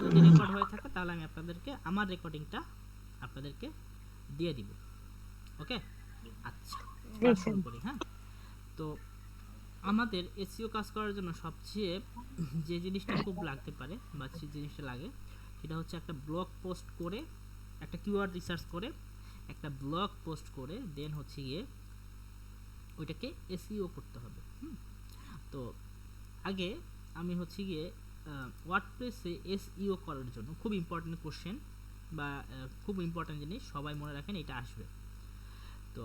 যদি রেকর্ড হয়ে থাকে তাহলে আমি আপনাদেরকে আমার রেকর্ডিংটা আপনাদেরকে দিয়ে দিব। ওকে, আচ্ছা জি ক্লাস স্যার। শুরু করি। হ্যাঁ, তো আমাদের এসইও কাজ করার জন্য সবচেয়ে যে জিনিসটা খুব লাগতে পারে বা যে জিনিসটা লাগে সেটা হচ্ছে একটা ব্লগ পোস্ট করে, একটা কিওয়ার্ড রিসার্চ করে, একটা ব্লগ পোস্ট করে দেন হচ্ছে গিয়ে ওইটাকে এসইও করতে হবে। তো আগে আমি হচ্ছে গিয়ে ওয়ার্ডপ্রেসে এসইও করার জন্য খুব ইম্পর্টেন্ট কোশ্চেন বা খুব ইম্পর্টেন্ট জিনিস সবাই মনে রাখেন, এটা আসবে। তো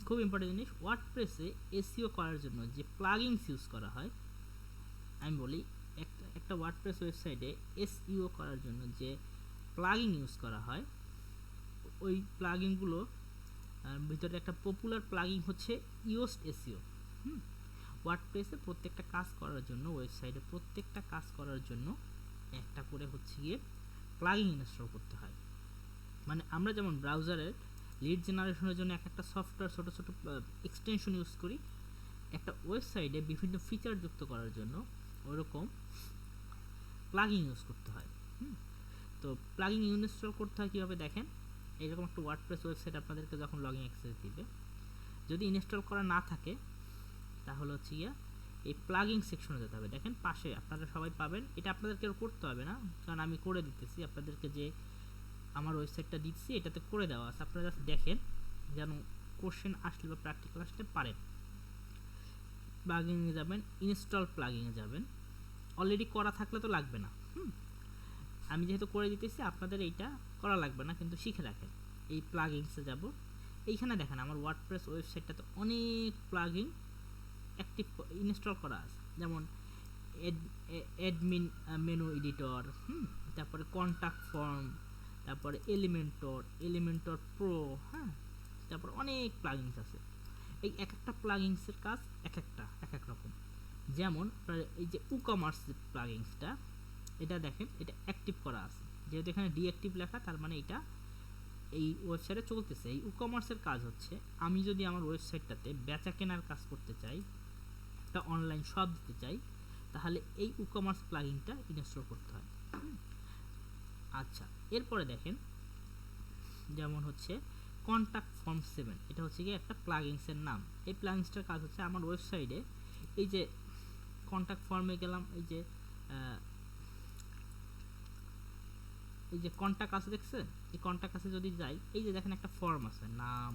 খুব ইম্পর্টেন্ট জিনিস, ওয়ার্ডপ্রেসে এসইও করার জন্য যে প্লাগইনস ইউজ করা হয়, আমি বলি একটা একটা ওয়ার্ডপ্রেস ওয়েবসাইটে এসইও করার জন্য যে প্লাগইন ইউজ করা হয়, ওই প্লাগইনগুলো ভিতরে একটা পপুলার প্লাগইন হচ্ছে ইওস্ট এসইও। ওয়ার্ডপ্রেসে প্রত্যেকটা কাজ করার জন্য, ওয়েবসাইটে প্রত্যেকটা কাজ করার জন্য একটা করে হচ্ছে গিয়ে প্লাগইন ইনস্টল করতে হয়। মানে আমরা যেমন ব্রাউজারের লিড জেনারেশনের জন্য একটা সফটওয়্যার ছোট ছোট এক্সটেনশন ইউজ করি, একটা ওয়েবসাইটে বিভিন্ন ফিচার যুক্ত করার জন্য ওরকম প্লাগইন ইউজ করতে হয়। তো প্লাগইন ইনস্টল করতে হয় কীভাবে দেখেন, এইরকম একটা ওয়ার্ডপ্রেস ওয়েবসাইট আপনাদেরকে যখন লগইন অ্যাক্সেস দিবে, যদি ইনস্টল করা না থাকে তাহলে হচ্ছে গিয়া এই প্লাগইন সেকশনে যেতে হবে। দেখেন পাশে আপনারা সবাই পাবেন, এটা আপনাদেরকে করতে হবে না, কারণ আমি করে দিতেছি আপনাদেরকে, যে আমার ওয়েবসাইটটা দিচ্ছি এটাতে করে দেওয়া আছে, আপনারা জাস্ট দেখেন যেন কোশ্চেন আসলে বা প্র্যাকটিক্যাল আসলে পারেন। প্লাগইনে যাবেন, ইনস্টল প্লাগইনে যাবেন, অলরেডি করা থাকলে তো লাগবে না। আমি যেহেতু করে দিতেছি আপনাদের এইটা করা লাগবে না, কিন্তু শিখে রাখেন। এই প্লাগইনসে যাব, এইখানে দেখেন আমার ওয়ার্ডপ্রেস ওয়েবসাইটটাতে অনেক প্লাগইন অ্যাক্টিভ ইনস্টল করা আছে, যেমন অ্যাডমিন মেনু এডিটর, তারপরে কন্ট্যাক্ট ফর্ম, তারপরে এলিমেন্টর প্রো, হ্যাঁ, তারপর অনেক প্লাগইনস আছে। এই এক একটা প্লাগইনসের কাজ এক এক রকম। যেমন এই যে উকমার্স প্লাগইনসটা, এটা দেখেন এটা অ্যাক্টিভ করা আছে, যেহেতু এখানে ডিঅ্যাক্টিভ লেখা তার মানে এটা এই ওয়েবসাইটে চলতেছে। এই উকমার্সের কাজ হচ্ছে, আমি যদি আমার ওয়েবসাইটটাতে বেচা কেনার কাজ করতে চাই, একটা অনলাইন শপ দিতে চাই, তাহলে এই উকমার্স প্লাগইনটা ইনস্টল করতে হয়। আচ্ছা, এরপরে দেখেন যেমন হচ্ছে কন্ট্যাক্ট ফর্ম 7, এটা হচ্ছে কি একটা প্লাগইনসের নাম। এই প্লাগইনসটার কাজ হচ্ছে আমার ওয়েবসাইটে এই যে কন্ট্যাক্ট ফর্মে গেলাম, এই যে কন্ট্যাক্ট আছে দেখছেন, এই কন্ট্যাক্ট আছে যদি যাই, এই যে দেখেন একটা ফর্ম আছে, নাম,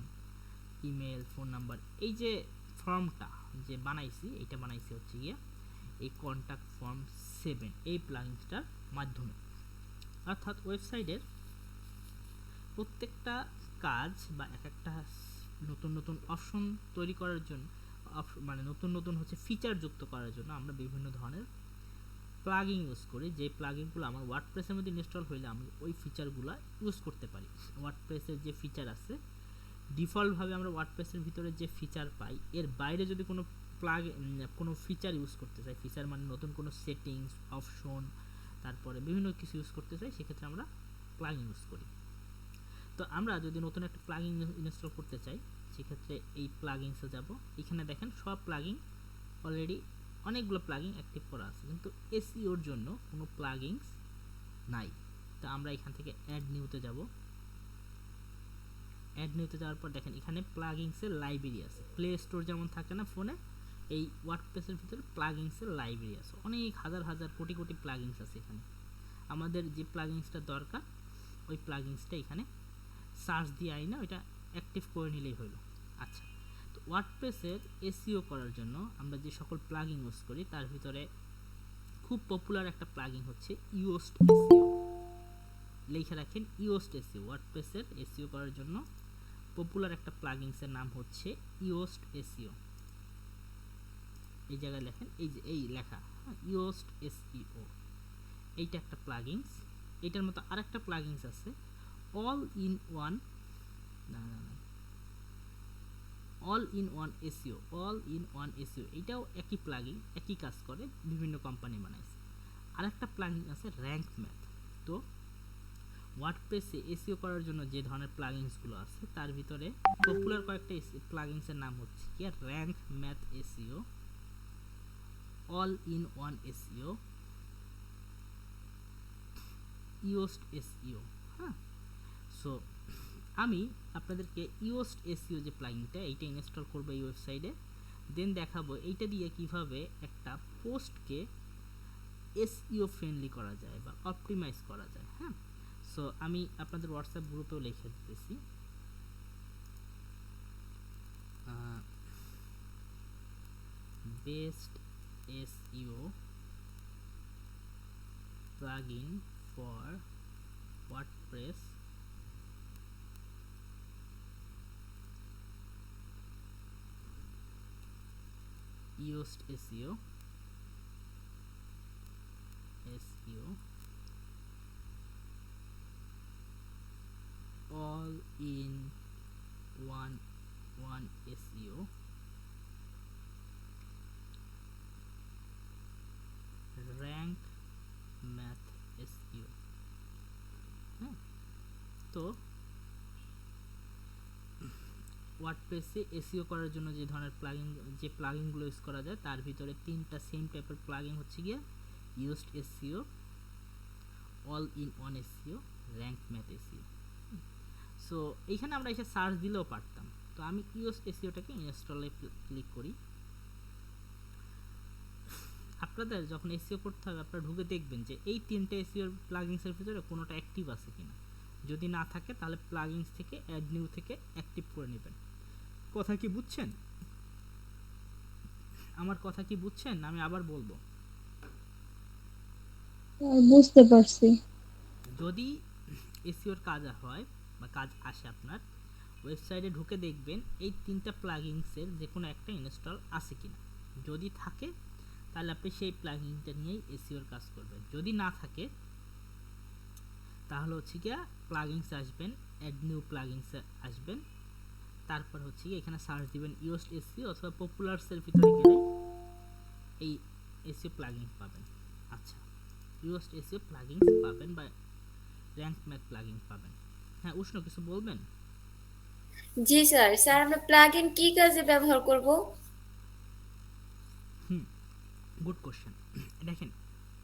ইমেল, ফোন নাম্বার, এই যে ফর্মটা যে বানাইছি, এটা বানাইছি হচ্ছে গিয়ে এই কন্ট্যাক্ট ফর্ম 7 এই প্লাগইনসটার মাধ্যমে। অর্থাৎ ওয়েবসাইটের প্রত্যেকটা কাজ বা এক একটা নতুন নতুন অপশন তৈরি করার জন্য, মানে নতুন নতুন হচ্ছে ফিচার যুক্ত করার জন্য আমরা বিভিন্ন ধরনের প্লাগইন ইউজ করি, যে প্লাগইনগুলো আমার ওয়ার্ডপ্রেসের মধ্যে ইনস্টল হইলে আমি ওই ফিচারগুলো ইউজ করতে পারি। ওয়ার্ডপ্রেসের যে ফিচার আছে, ডিফল্টভাবে আমরা ওয়ার্ডপ্রেসের ভিতরে যে ফিচার পাই, এর বাইরে যদি কোনো ফিচার ইউজ করতে চাই, ফিচার মানে নতুন কোনো সেটিংস, অপশন, তারপরে বিভিন্ন কিছু ইউজ করতে চাই, সেক্ষেত্রে আমরা প্লাগইন ইউজ করি। তো আমরা যদি নতুন একটা প্লাগইন ইনস্টল করতে চাই, সেক্ষেত্রে এই প্লাগইনসে যাব, এখানে দেখেন সব প্লাগইন অলরেডি অনেকগুলো প্লাগইন অ্যাক্টিভ করা আছে, কিন্তু এসইওর জন্য কোনো প্লাগইনস নাই। তো আমরা এখান থেকে অ্যাড নিউতে যাব। অ্যাড নিউতে যাওয়ার পর দেখেন এখানে প্লাগইনসের লাইব্রেরি আছে, প্লে স্টোর যেমন থাকে না ফোনে, এই ওয়ার্ডপ্রেসের ভিতরে প্লাগইনসের লাইব্রেরি আছে, অনেক হাজার হাজার কোটি কোটি প্লাগইনস আছে এখানে। আমাদের যে প্লাগইনসটা দরকার, ওই প্লাগইনসটা এখানে সার্চ দিয়ে আইনা ওইটা অ্যাক্টিভ করে নিলেই হলো। আচ্ছা, তো ওয়ার্ডপ্রেসের এসইও করার জন্য আমরা যে সকল প্লাগইন ইউজ করি, তার ভিতরে খুব পপুলার একটা প্লাগইন হচ্ছে ইওস্ট এসইও। লিখে রাখেন ইওস্ট এসইও, ওয়ার্ডপ্রেসের এসইও করার জন্য পপুলার একটা প্লাগইনসের নাম হচ্ছে ইওস্ট এসইও। এই জায়গায় লেখেন, এই যে এই লেখা ইওস্ট এসইও, এইটা একটা প্লাগইনস। এটার মতো আরেকটা প্লাগইনস আছে all in one, all in one SEO, all in one SEO, এটাও একই প্লাগইন, একই কাজ করে, বিভিন্ন কোম্পানি বানাইছে। আরেকটা প্লাগইন আছে র্যাঙ্ক ম্যাথ। তো ওয়ার্ডপ্রেসে এসইও করার জন্য যে ধরনের প্লাগইনসগুলো আছে, তার ভিতরে পপুলার কয়েকটা প্লাগইনসের নাম হচ্ছে কি rank math SEO, all in one SEO, ইওস্ট SEO. হ্যাঁ, সো আমি আপনাদেরকে ইওস্ট এসইও যে প্লাগইনটা এইটা ইনস্টল করবো এই ওয়েবসাইটে, দেন দেখাবো এইটা দিয়ে কিভাবে একটা পোস্টকে এসইও ফ্রেন্ডলি করা যায় বা অপটিমাইজ করা যায়। হ্যাঁ, সো আমি আপনাদের হোয়াটসঅ্যাপ গ্রুপেও লিখে দিতেছি। Best SEO plugin for WordPress Yoast SEO all in one SEO rank math SEO। হ্যাঁ, তো ওয়ার্ডপ্রেসে এসইও করার জন্য যে ধরনের প্লাগইনগুলো ইউজ করা যায় তার ভিতরে তিনটা সেম টাইপের প্লাগইন হচ্ছে গিয়া used SEO, all in one SEO, rank math SEO. So এইখানে আমরা এসে সার্চ দিলেও পারতাম। তো আমি ইউজড এসইওটাকে ইনস্টলে ক্লিক করি। আপনাদের যখন এসইও করতে হবে আপনারা ঢুকে দেখবেন যে এই তিনটে এসইওর প্লাগইনসের ভিতরে কোনোটা অ্যাক্টিভ আছে কিনা। যদি না থাকে তাহলে প্লাগইনস থেকে অ্যাড নিউ থেকে অ্যাক্টিভ করে নেবেন। কথা কি বুঝছেন? আমার কথা কি বুঝছেন? আমি আবার বলবো, বুঝতে পারছি। যদি এসইওর কাজ হয় বা কাজ আসে আপনার ওয়েবসাইটে ঢুকে দেখবেন এই তিনটা প্লাগইনসের যে কোনো একটা ইনস্টল আছে কিনা। যদি থাকে তাহলে আপনি সেই প্লাগইনটা নিয়েই এসইওর কাজ করবেন। যদি না থাকে তাহলে হচ্ছে গিয়া প্লাগইনস আসবেন, অ্যাড নিউ প্লাগইনসে আসবেন, তারপর হচ্ছে গিয়ে এখানে সার্চ দিবেন ইউজড এসইও অথবা পপুলারসের ভিতরে গেলে এই এসইও প্লাগইন পাবেন। আচ্ছা, ইউজড এসইও প্লাগইনস পাবেন বা র্যাঙ্ক ম্যাথ প্লাগইন পাবেন। হ্যাঁ, উষ্ণ কিছু বলবেন? জি স্যার। স্যার আমরা প্লাগইন কি কাজে ব্যবহার করব? Good question. দেখেন,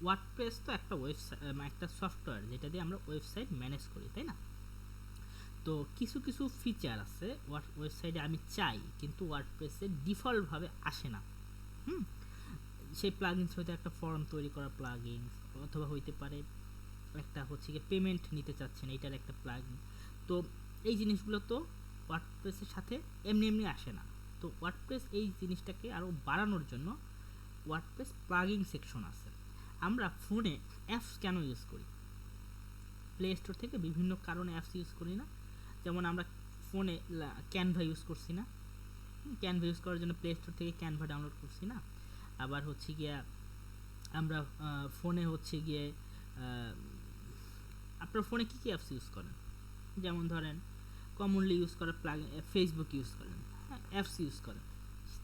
ওয়ার্ডপ্রেস তো একটা ওয়েবসাইট, একটা সফটওয়্যার যেটা দিয়ে আমরা ওয়েবসাইট ম্যানেজ করি, তাই না? তো কিছু কিছু ফিচার আছে ওয়েবসাইটে আমি চাই কিন্তু ওয়ার্ডপ্রেসে ডিফল্টভাবে আসে না। হুম, সেই প্লাগইনস হয়তো একটা ফর্ম তৈরি করা প্লাগইন, অথবা হইতে পারে একটা হচ্ছে গিয়ে পেমেন্ট নিতে চাচ্ছেন এইটার একটা প্লাগইন। তো এই জিনিসগুলো তো ওয়ার্ডপ্রেসের সাথে এমনি এমনি আসে না। তো ওয়ার্ডপ্রেস এই জিনিসটাকে আরও বাড়ানোর জন্য ওয়ার্ডপ্রেস প্লাগইন সেকশন আছে। আমরা ফোনে অ্যাপস কেন ইউজ করি? প্লে স্টোর থেকে বিভিন্ন কারণে অ্যাপস ইউজ করি না? যেমন আমরা ফোনে ক্যানভা ইউজ করছি না? ক্যানভা ইউজ করার জন্য প্লে স্টোর থেকে ক্যানভা ডাউনলোড করছি না? আবার হচ্ছে গিয়া আমরা ফোনে হচ্ছে গিয়ে আপনার ফোনে কী কী অ্যাপস ইউজ করেন? যেমন ধরেন কমনলি ইউজ করা ফেসবুক ইউজ করেন, হ্যাঁ, অ্যাপস ইউজ করেন।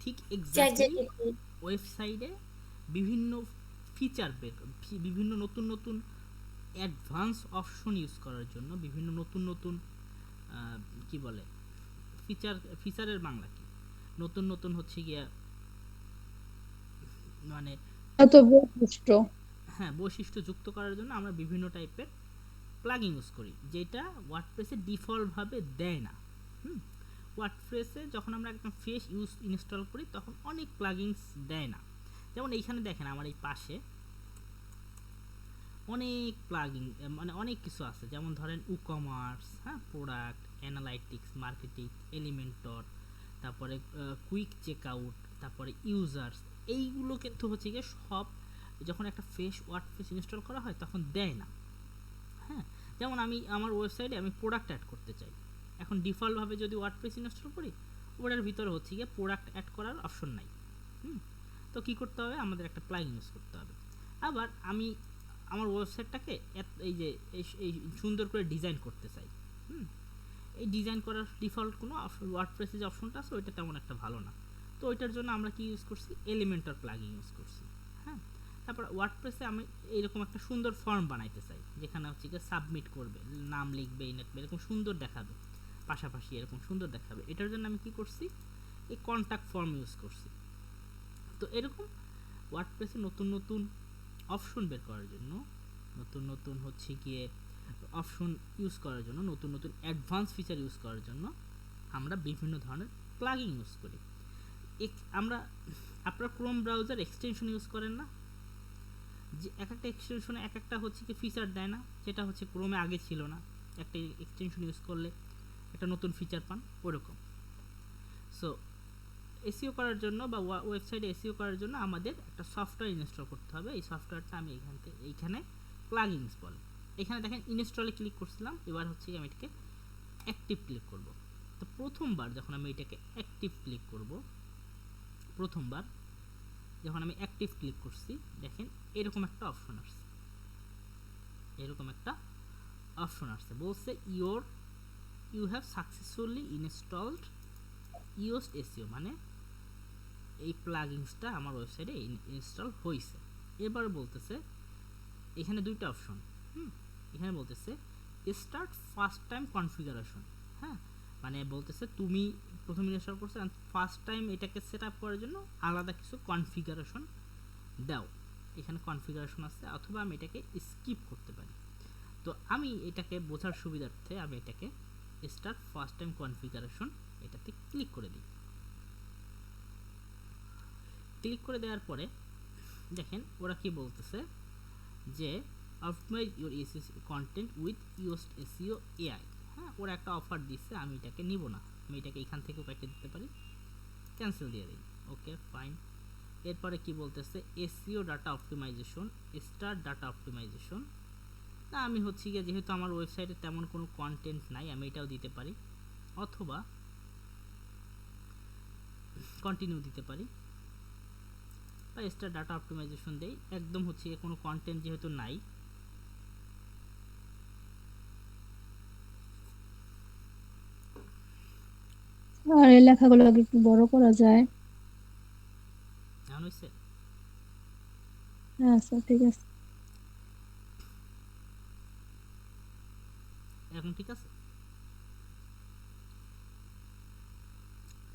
ঠিক এক্স্যাক্টলি ওয়েবসাইটে বিভিন্ন ফিচার বিভিন্ন নতুন নতুন অ্যাডভান্স অপশন ইউজ করার জন্য বিভিন্ন নতুন নতুন কি বলে ফিচারের বাংলা কি, নতুন নতুন হচ্ছে গিয়া মানে এত বৈশিষ্ট্য। হ্যাঁ, বৈশিষ্ট্য যুক্ত করার জন্য আমরা বিভিন্ন টাইপের প্লাগইন ইউজ করি যেটা ওয়ার্ডপ্রেসে ডিফল্টভাবে দেয় না। ওয়ার্ডপ্রেসে যখন আমরা একটা ফ্রেশ ইনস্টল করি তখন অনেক প্লাগইনস দেয় না। যেমন এইখানে দেখেন আমার এই পাশে অনেক প্লাগইন, মানে অনেক কিছু আছে। যেমন ধরেন ই-কমার্স, হ্যাঁ, প্রোডাক্ট অ্যানালাইটিক্স, মার্কেটিং, এলিমেন্টর, তারপরে কুইক চেক আউট, তারপরে ইউজার্স। এইগুলো কিন্তু হচ্ছে গিয়ে সব যখন একটা ফ্রেশ ওয়ার্ডপ্রেস ইনস্টল করা হয় তখন দেয় না। হ্যাঁ, যেমন আমি আমার ওয়েবসাইটে আমি প্রোডাক্ট অ্যাড করতে চাই, এখন ডিফল্টভাবে যদি ওয়ার্ডপ্রেস ইনস্টল করি ওটার ভিতরে হচ্ছে গিয়ে প্রোডাক্ট অ্যাড করার অপশন নাই। তো কী করতে হবে? আমাদের একটা প্লাগইন ইউজ করতে হবে। আবার আমি আমার ওয়েবসাইটটাকে এই যে এই সুন্দর করে ডিজাইন করতে চাই। এই ডিজাইন করার ডিফল্ট কোনো ওয়ার্ডপ্রেসে যে অপশনটা আছে ওইটা তেমন একটা ভালো না। তো ওইটার জন্য আমরা কি ইউজ করছি? এলিমেন্টর প্লাগইন ইউজ করছি। হ্যাঁ, তারপর ওয়ার্ডপ্রেসে আমি এরকম একটা সুন্দর ফর্ম বানাইতে চাই যেখানে হচ্ছে গিয়ে সাবমিট করবে, নাম লিখবে, এরকম সুন্দর দেখাবে, পাশাপাশি এরকম সুন্দর দেখাবে। এটার জন্য আমি কি করছি? এই কন্ট্যাক্ট ফর্ম ইউজ করছি। তো এরকম ওয়ার্ডপ্রেসে নতুন নতুন অপশন বের করার জন্য, নতুন নতুন হচ্ছে গিয়ে অপশন ইউজ করার জন্য, নতুন নতুন অ্যাডভান্স ফিচার ইউজ করার জন্য আমরা বিভিন্ন ধরনের প্লাগইন ইউজ করি। আমরা আপনার ক্রোম ব্রাউজার এক্সটেনশন ইউজ করেন না, যে এক একটা এক্সটেনশনে এক একটা হচ্ছে কি ফিচার দেয় না, যেটা হচ্ছে ক্রোমে আগে ছিল না, একটা এক্সটেনশন ইউজ করলে একটা নতুন ফিচার পান ওরকম। সো এসইও করার জন্য বা ওয়েবসাইটে এসইও করার জন্য আমাদের একটা সফটওয়্যার ইনস্টল করতে হবে। এই সফটওয়্যারটা আমি এইখানে প্লাগইনস বলে, এখানে দেখেন ইনস্টলে ক্লিক করছিলাম, এবার হচ্ছে আমি এটাকে অ্যাক্টিভ ক্লিক করব। তো প্রথমবার যখন আমি এটাকে অ্যাক্টিভ ক্লিক করব, প্রথমবার যখন আমি অ্যাক্টিভ ক্লিক করছি, দেখেন এরকম একটা অপশন আসছে, এরকম একটা অপশন আসছে, বলছে you have successfully installed Yoast SEO, মানে এই প্লাগইনসটা আমার ওয়েবসাইটে ইনস্টল হয়েছে। এবার বলতেছে এখানে দুইটা অপশন, এখানে বলতেছে স্টার্ট ফার্স্ট টাইম কনফিগারেশন। হ্যাঁ, মানে বলতেছে তুমি প্রথম ইনস্টল করছো, ফার্স্ট টাইম এটাকে সেট আপ করার জন্য আলাদা কিছু কনফিগারেশন দাও। এখানে কনফিগারেশন আছে, অথবা আমি এটাকে স্কিপ করতে পারি। তো আমি এটাকে বোঝার সুবিধার্থে আমি এটাকে স্টার্ট ফার্স্ট টাইম কনফিগারেশন এটাতে ক্লিক করে দিই। ক্লিক করে দেওয়ার পরে দেখেন ওরা কি বলতেছে যে optimize your SEO content with Yoast SEO AI. হ্যাঁ, ওরা একটা অফার দিচ্ছে, আমি এটাকে নিব না, আমি এটাকে এখান থেকেও কেটে দিতে পারি, ক্যান্সেল দিয়ে দিই। Okay fine. এরপরে কি বলতেছে SEO data optimization, start data optimization. না, আমি হচ্ছে গিয়ে যেহেতু আমার ওয়েবসাইটে তেমন কোনো কন্টেন্ট নাই, আমি এটাও দিতে পারি, অথবা কন্টিনিউ দিতে পারি, বা স্টার ডাটা অপটিমাইজেশন দেই। একদম হচ্ছে কোনো কন্টেন্ট যেহেতু নাই, আর এই লেখাগুলোকে একটু বড় করা যায়? এমন হয়েছে। হ্যাঁ আচ্ছা ঠিক আছে। এখন ঠিক আছে,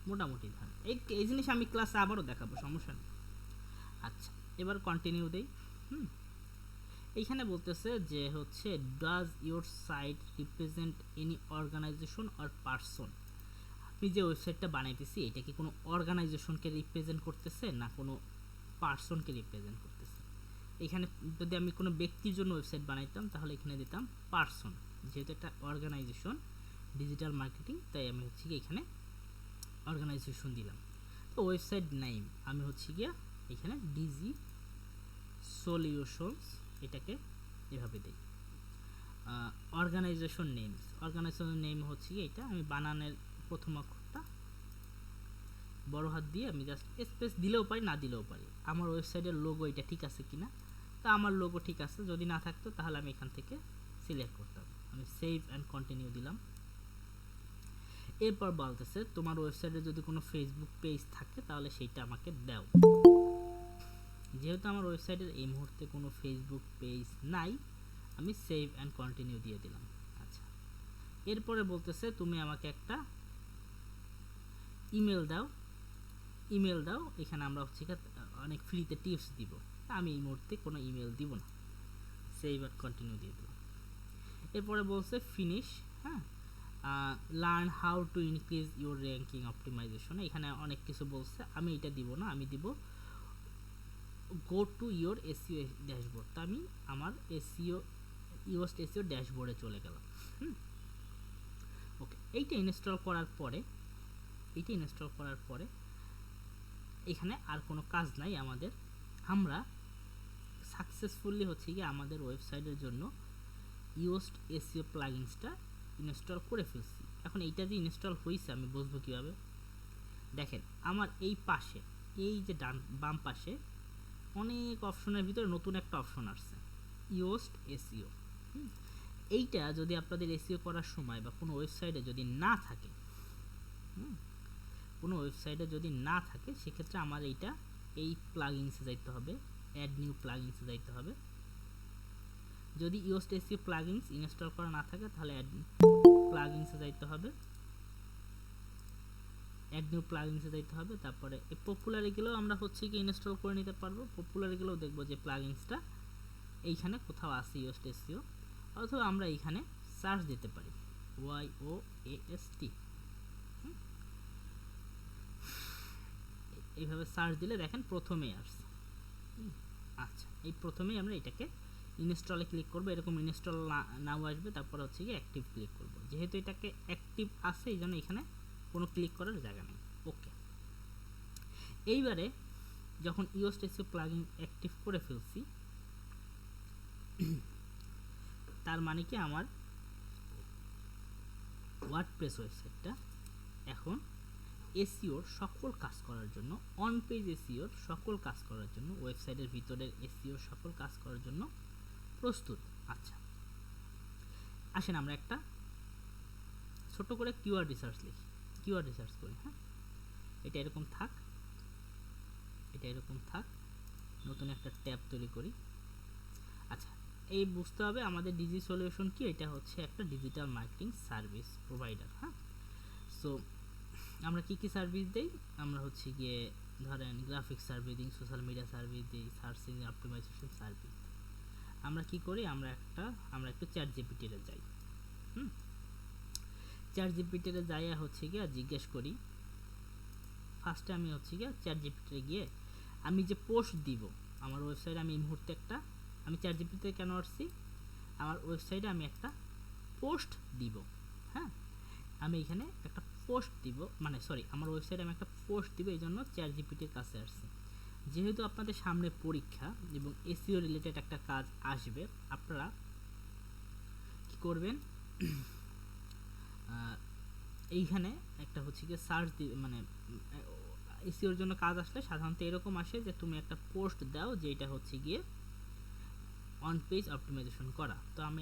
মোটামুটি ধর এই জিনিস আমি ক্লাসে আবারও দেখাবো, সমস্যা নেই। আচ্ছা, এবার কন্টিনিউ দেই। এইখানে বলতেছে যে হচ্ছে does your site represent any organization or person. আপনি যে ওয়েবসাইটটা বানাইতেছি এটা কি কোনো অর্গানাইজেশনকে রিপ্রেজেন্ট করতেছে না কোনো পারসনকে রিপ্রেজেন্ট করতেছে। এখানে যদি আমি কোনো ব্যক্তির জন্য ওয়েবসাইট বানাইতাম তাহলে এখানে দিতাম পারসন, যেহেতু একটা অর্গানাইজেশন ডিজিটাল মার্কেটিং, তাই আমি হচ্ছে কি এখানে অর্গানাইজেশন দিলাম। তো ওয়েবসাইট নেম আমি হচ্ছে গিয়া এখানে ডিজি সলিউশনস এটাকে এভাবে দিই। অর্গানাইজেশন নেম হচ্ছে কি এটা, আমি বানানের প্রথম অক্ষরটা বড় হাত দিয়ে আমি জাস্ট স্পেস দিলেও পারি, না দিলেও পারি। আমার ওয়েবসাইটের লোগো এটা ঠিক আছে কিনা, তা আমার লোগো ঠিক আছে, যদি না থাকতো তাহলে আমি এখান থেকে সিলেক্ট করতাম। আমি সেভ অ্যান্ড কন্টিনিউ দিলাম। এরপর বলতেছে তোমার ওয়েবসাইটে যদি কোনো ফেসবুক পেজ থাকে তাহলে সেইটা আমাকে দাও। যেহেতু আমার ওয়েবসাইটের এই মুহূর্তে কোনো ফেসবুক পেজ নাই, আমি সেভ অ্যান্ড কন্টিনিউ দিয়ে দিলাম। আচ্ছা, এরপরে বলতেছে তুমি আমাকে একটা ইমেল দাও। এখানে আমরা হচ্ছে অনেক ফ্রিতে টিপস দিব, আমি এই মুহূর্তে কোনো ইমেল দিব না, সেভ অ্যান্ড কন্টিনিউ দিয়ে দিলাম। এরপরে বলছে ফিনিশ। হ্যাঁ, learn how to increase your ranking optimization, এখানে অনেক কিছু বলছে, আমি এটা দিব না, আমি দিব go to your SEO dashboard. তা আমি আমার ইওস্ট এসইও ড্যাশবোর্ডে চলে গেলাম। ওকে, এইটা ইনস্টল করার পরে এখানে আর কোনো কাজ নাই আমাদের, আমরা সাকসেসফুলি হচ্ছে কি আমাদের ওয়েবসাইটের জন্য ইওস্ট এসইও প্লাগইনসটা ইনস্টল করে ফেলছি। এখন এইটা যে ইনস্টল হয়েছে আমি বুঝবো কীভাবে? দেখেন আমার এই পাশে, এই যে বাম পাশে অনেক অপশনের ভিতরে নতুন একটা অপশন আসছে, ইওস্ট এসইও। এইটা যদি আপনাদের এসইও করার সময় বা কোনো ওয়েবসাইটে যদি না থাকে, সেক্ষেত্রে আমার এই প্লাগইনসে যাইতে হবে, অ্যাড নিউ প্লাগইনসে যাইতে হবে। যদি ইওস্ট এসইও প্লাগইনস ইনস্টল করা না থাকে তাহলে অ্যাড নিউ প্লাগইনসে যাইতে হবে। তারপরে এই পপুলারে গেলেও আমরা হচ্ছে কি ইনস্টল করে নিতে পারবো। পপুলারে গেলেও দেখবো যে প্লাগইনসটা এইখানে কোথাও আছে ইওস্ট এসইও, অথবা আমরা এখানে সার্চ দিতে পারি YOAST, এইভাবে সার্চ দিলে দেখেন প্রথমেই আসছে। আচ্ছা, এই প্রথমেই আমরা এটাকে ইনস্টলে ক্লিক করব, এরকম ইনস্টল নাও আসবে, তারপর হচ্ছে কি অ্যাক্টিভ ক্লিক করব। যেহেতু এটাকে অ্যাক্টিভ আছে এই জন্য এখানে কোনো ক্লিক করার জায়গা নেই। ওকে, এইবারে যখন ইওস্ট এসইও প্লাগইন অ্যাক্টিভ করে ফেলছি, তার মানে কি আমার ওয়ার্ডপ্রেস ওয়েবসাইটটা এখন এসইওর সকল কাজ করার জন্য, অন পেজ এসইওর সকল কাজ করার জন্য, ওয়েবসাইটের ভিতরের এসইওর সকল কাজ করার জন্য প্রস্তুত। আচ্ছা, আসেন আমরা একটা ছোট করে কিওয়ার্ড রিসার্চ লিখি, কিওয়ার্ড রিসার্চ করি। হ্যাঁ, এটা এরকম থাক, এটা এরকম থাক, নতুন একটা ট্যাব তৈরি করি। আচ্ছা, এই বুঝতে হবে আমাদের ডিজি সলিউশন কি, এটা হচ্ছে একটা ডিজিটাল মার্কেটিং সার্ভিস প্রোভাইডার। হ্যাঁ, সো আমরা কি কি সার্ভিস দেই, আমরা হচ্ছে গিয়ে ধরেন গ্রাফিক সার্ভিস দিই, সোশ্যাল মিডিয়া সার্ভিস দিই, সার্চ ইঞ্জিন অপটিমাইজেশন সার্ভিস। আমরা কি করি, আমরা একটু চ্যাট জিপিটিতে যাই। চ্যাট জিপিটিতে যাইয়া হচ্ছে গিয়ে জিজ্ঞেস করি, ফার্স্টে আমি হচ্ছে গিয়ে চ্যাট জিপিটিতে গিয়ে আমি যে পোস্ট দিব আমার ওয়েবসাইটে, আমি এই মুহূর্তে আমি চ্যাট জিপিটিতে কেন আসছি, আমার ওয়েবসাইটে আমি একটা পোস্ট দিব। হ্যাঁ, আমি এখানে একটা পোস্ট দিব, মানে সরি, আমার ওয়েবসাইটে আমি একটা পোস্ট দিব, এই জন্য চ্যাট জিপিটির কাছে আসছি। যেহেতু আপনাদের সামনে পরীক্ষা এবং এসইও রিলেটেড একটা কাজ আসবে, আপনারা কি করবেন, এইখানে একটা হচ্ছে গিয়ে সার্চ মানে এসইওর জন্য কাজ আসলে সাধারণত এরকম আসে যে তুমি একটা পোস্ট দাও যেটা হচ্ছে গিয়ে অন পেজ অপটিমাইজেশন করা। তো আমি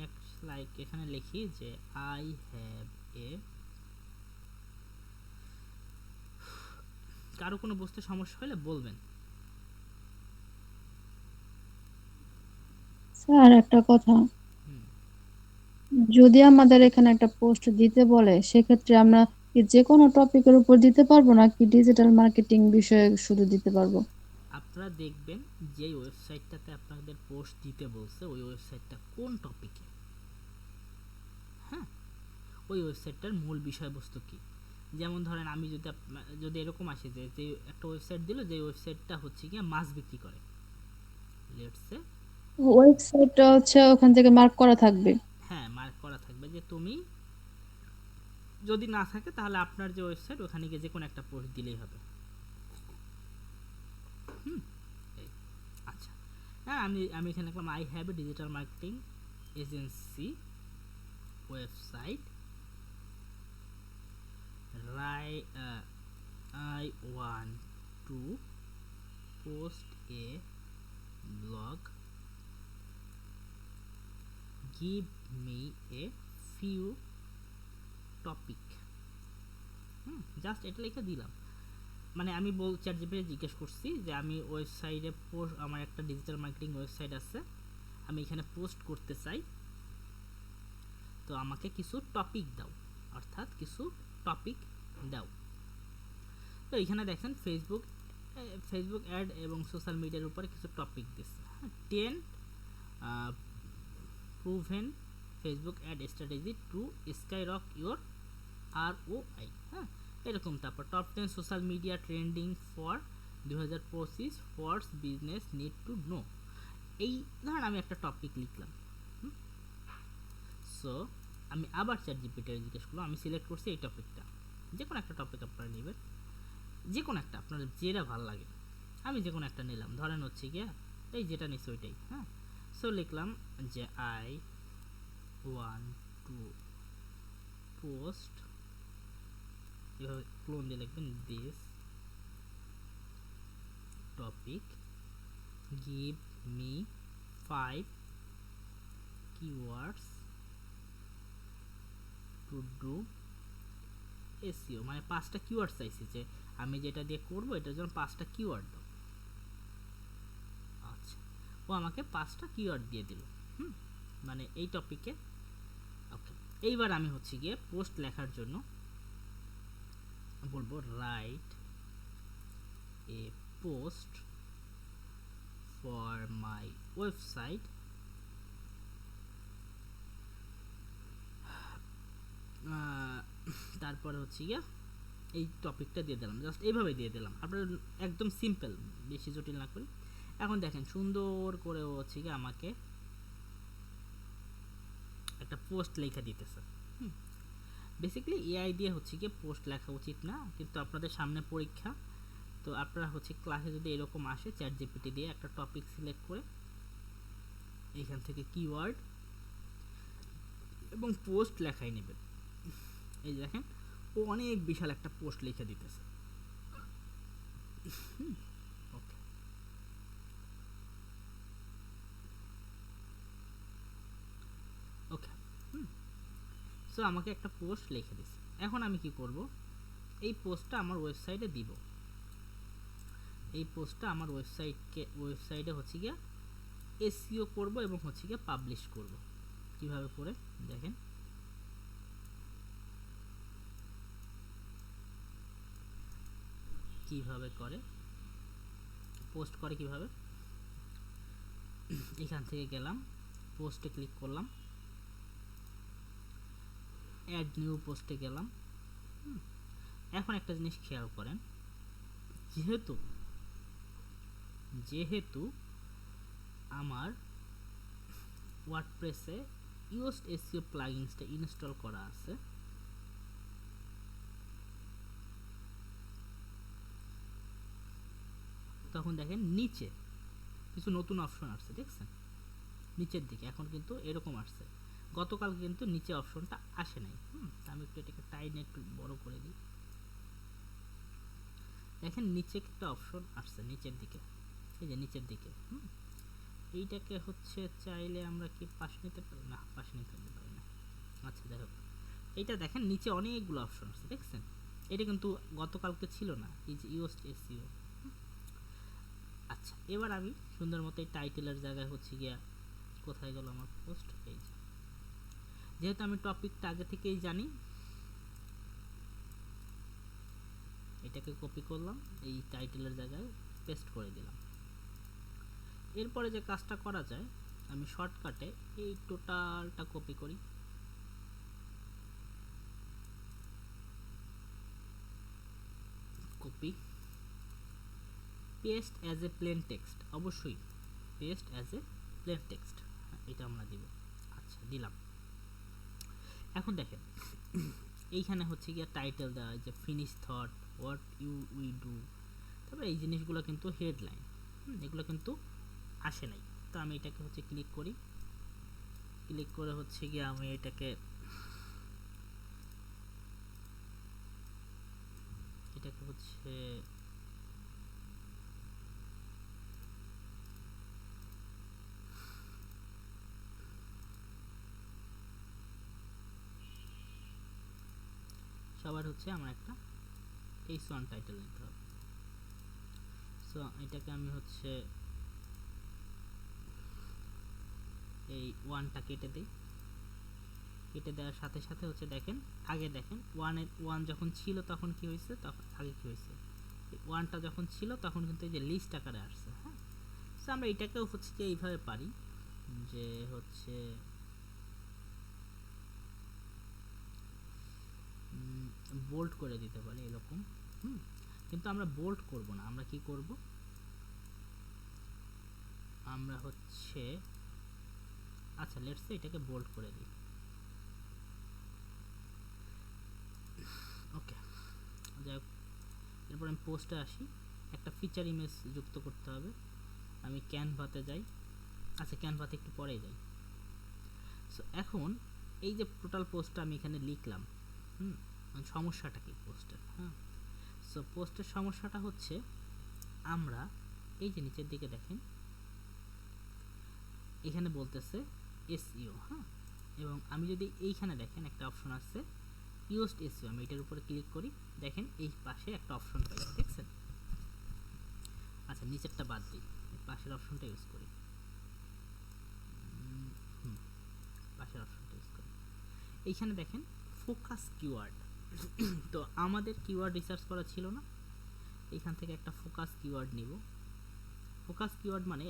লাইক এখানে লিখি যে আই হ্যাভ এ, কারো কোনো বুঝতে সমস্যা হলে বলবেন। স্যার একটা কথা, যদি আমাদের এখানে একটা পোস্ট দিতে বলে সেক্ষেত্রে আমরা কি যে কোনো টপিকের উপর দিতে পারবো নাকি ডিজিটাল মার্কেটিং বিষয়ে শুধু দিতে পারবো? আপনারা দেখবেন যে ওয়েবসাইটটাতে আপনাদের পোস্ট দিতে বলছে ওই ওয়েবসাইটটা কোন টপিকে, হ্যাঁ, ওই ওয়েবসাইটটার মূল বিষয়বস্তু কি। যেমন ধরেন আমি যদি এরকম আসে যে একটা ওয়েবসাইট দিল, যে ওয়েবসাইটটা হচ্ছে গিয়ে মাছ বিক্রি করে, লেটস সে, ওয়েবসাইটটা হচ্ছে ওখান থেকে মার্ক করা থাকবে। হ্যাঁ, মার্ক করা থাকবে যে তুমি, যদি না থাকে তাহলে আপনার যে ওয়েবসাইট ওখানে গিয়ে যে কোনো একটা পোস্ট দিলেই হবে। আচ্ছা, হ্যাঁ, আমি এখানে লিখলাম I have a digital marketing agency website, I want to post a blog, give me a few topic। Just এটা লিখে দিলাম, মানে আমি চ্যাট জিপিটি জিজ্ঞেস করছি যে আমি ওয়েবসাইটে আমার একটা ডিজিটাল মার্কেটিং ওয়েবসাইট আছে, আমি এখানে পোস্ট করতে চাই, তো আমাকে কিছু টপিক দাও, অর্থাৎ কিছু টপিক দাও। তো এখানে দেখেন ফেসবুক অ্যাড এবং সোশ্যাল মিডিয়ার উপরে কিছু টপিক দিচ্ছে। 10 proven Facebook ad strategy to sky rock your ROI। হ্যাঁ, এরকম। তারপর top 10 social media trending for 2025 ফরস বিজনেস নিড টু নো। এই ধরেন আমি একটা টপিক লিখলাম, সো আমি আবার চ্যাট জিপিটি জিজ্ঞেস করলাম, আমি সিলেক্ট করছি এই টপিকটা, যে কোনো একটা টপিক আপনারা নেবেন, যে কোনো একটা আপনার যেটা ভালো লাগে, আমি যে কোনো একটা নিলাম, ধরেন হচ্ছে গিয়া এই যেটা নিচ্ছি ওইটাই। হ্যাঁ, সো লিখলাম যে আই ওয়ান টু পোস্ট, এভাবে ক্লোন দিয়ে লিখবেন this topic, give me 5 keywords to do SEO, মানে 5টা কিওয়ার্ড চাইছি যে আমি যেটা দিয়ে করব এটার জন্য 5টা কিওয়ার্ড দাও। আচ্ছা, ও আমাকে 5টা কিওয়ার্ড দিয়ে দিল, মানে এই টপিকে। ওকে, এইবার আমি হচ্ছে গিয়ে পোস্ট লেখার জন্য বলবো write a post for my website তারপরে হচ্ছে গিয়া এই টপিকটা দিয়ে দিলাম, জাস্ট এইভাবে দিয়ে দিলাম, আপনার একদম সিম্পল, বেশি জটিল না করি। এখন দেখেন সুন্দর করে হচ্ছে গিয়ে আমাকে একটা পোস্ট লেখা দিতেছে। বেসিক্যালি এআই দিয়ে হচ্ছে গিয়ে পোস্ট লেখা উচিত না, কিন্তু আপনাদের সামনে পরীক্ষা, তো আপনারা হচ্ছে ক্লাসে যদি এরকম আসে চ্যাট জিপিটি দিয়ে একটা টপিক সিলেক্ট করে এখান থেকে কিওয়ার্ড এবং পোস্ট লেখাই নেবেন। এই দেখেন ও অনেক বিশাল একটা পোস্ট লিখে দিতেছে। ওকে, ওকে, সো আমাকে একটা পোস্ট লিখে দিছে। এখন আমি কি করব, এই পোস্টটা আমার ওয়েবসাইটে দিব। এই পোস্টটা আমার ওয়েবসাইটে হচ্ছে গিয়া এসইও করব এবং হচ্ছে গিয়া পাবলিশ করব। কিভাবে করে দেখেন, কিভাবে করে পোস্ট করে কিভাবে। এখান থেকে গেলাম, পোস্টে ক্লিক করলাম, অ্যাড নিউ পোস্টে গেলাম। এখন একটা জিনিস খেয়াল করেন, যেহেতু যেহেতু আমার ওয়ার্ডপ্রেসে ইউজড এসইও প্লাগইনসটা ইনস্টল করা আছে, তখন দেখেন নিচে কিছু নতুন অপশন আসছে, দেখছেন নিচের দিকে। এখন কিন্তু এরকম আসছে, গতকাল কিন্তু নিচে অপশনটা আসে নাই। আমি একটু এটাকে টাইনে একটু বড় করে দিই। দেখেন নিচে একটা অপশন আসছে নিচের দিকে, এই যে নিচের দিকে। এইটাকে হচ্ছে চাইলে আমরা কি পাশে নিতে পারি না, পাশে নিতে পারি না। আচ্ছা যাই হোক, এইটা দেখেন নিচে অনেকগুলো অপশন আছে, দেখছেন এটা কিন্তু গতকালকে ছিল না, এই যে ইউজড এসইও। আচ্ছা, এবার আমি সুন্দর মতো এই টাইটেলের জায়গায় হচ্ছে গিয়া, কোথায় গেল আমার পোস্ট, এই যে যেহেতু আমি টপিকটা আগে থেকেই জানি, এটাকে কপি করলাম, এই টাইটেলের জায়গায় পেস্ট করে দিলাম। এরপরে যে কাজটা করা যায়, আমি শর্টকাটে এই টোটালটা কপি করি, copy paste as a plain text, অবশ্যই paste as a plain text, এটা আমরা দিব। আচ্ছা দিলাম। এখন দেখেন এইখানে হচ্ছে গিয়ে টাইটেল দেওয়া, যে finish thought, what you we do, তারপরে এই জিনিসগুলো কিন্তু হেডলাইন, এগুলো কিন্তু আসে নাই। তো আমি এটাকে হচ্ছে ক্লিক করি, ক্লিক করে হচ্ছে গিয়ে আমি এটাকে হচ্ছে সবার হচ্ছে আমার একটা H1 টাইটেল নিতে হবে। সো এটাকে আমি হচ্ছে এই ওয়ানটা কেটে দিই, কেটে দেওয়ার সাথে সাথে হচ্ছে দেখেন, আগে দেখেন ওয়ান যখন ছিল তখন কি হয়েছে, তখন আগে কি হয়েছে, ওয়ানটা যখন ছিল তখন কিন্তু এই যে লিস্ট আকারে আসছে। হ্যাঁ, সো আমরা এটাকেও হচ্ছে কি এইভাবে পারি, যে হচ্ছে বোল্ড করে দিতে পারি এরকম। কিন্তু আমরা বোল্ড করব না, আমরা কি করব, আমরা হচ্ছে আচ্ছা লেটস সে এটাকে বোল্ড করে দিই। ওকে, যাই হোক, এরপর আমি পোস্টে আসি, একটা ফিচার ইমেজ যুক্ত করতে হবে। আমি ক্যানভাতে যাই, আচ্ছা ক্যানভাতে একটু পরেই যাই। সো এখন এই যে টোটাল পোস্টটা আমি এখানে লিখলাম, সমস্যাটা কি পোস্টের। হ্যাঁ, সো পোস্টের সমস্যাটা হচ্ছে, আমরা এই যে নিচের দিকে দেখেন এখানে বলতেছে এসইও। হ্যাঁ, এবং আমি যদি এইখানে দেখেন একটা অপশন আছে ইউজড এসইও, আমি এটার উপরে ক্লিক করি, দেখেন এই পাশে একটা অপশন পাই, দেখছেন। আচ্ছা নিচেরটা বাদ দিই, পাশের অপশনটা ইউজ করি, পাশের অপশনটা ইউজ করি। এইখানে দেখেন ফোকাস কিওয়ার্ড। তো আমাদের কিওয়ার্ড রিসার্চ করা ছিল না, এইখান থেকে একটা ফোকাস কিওয়ার্ড নিব। ফোকাস কিওয়ার্ড মানে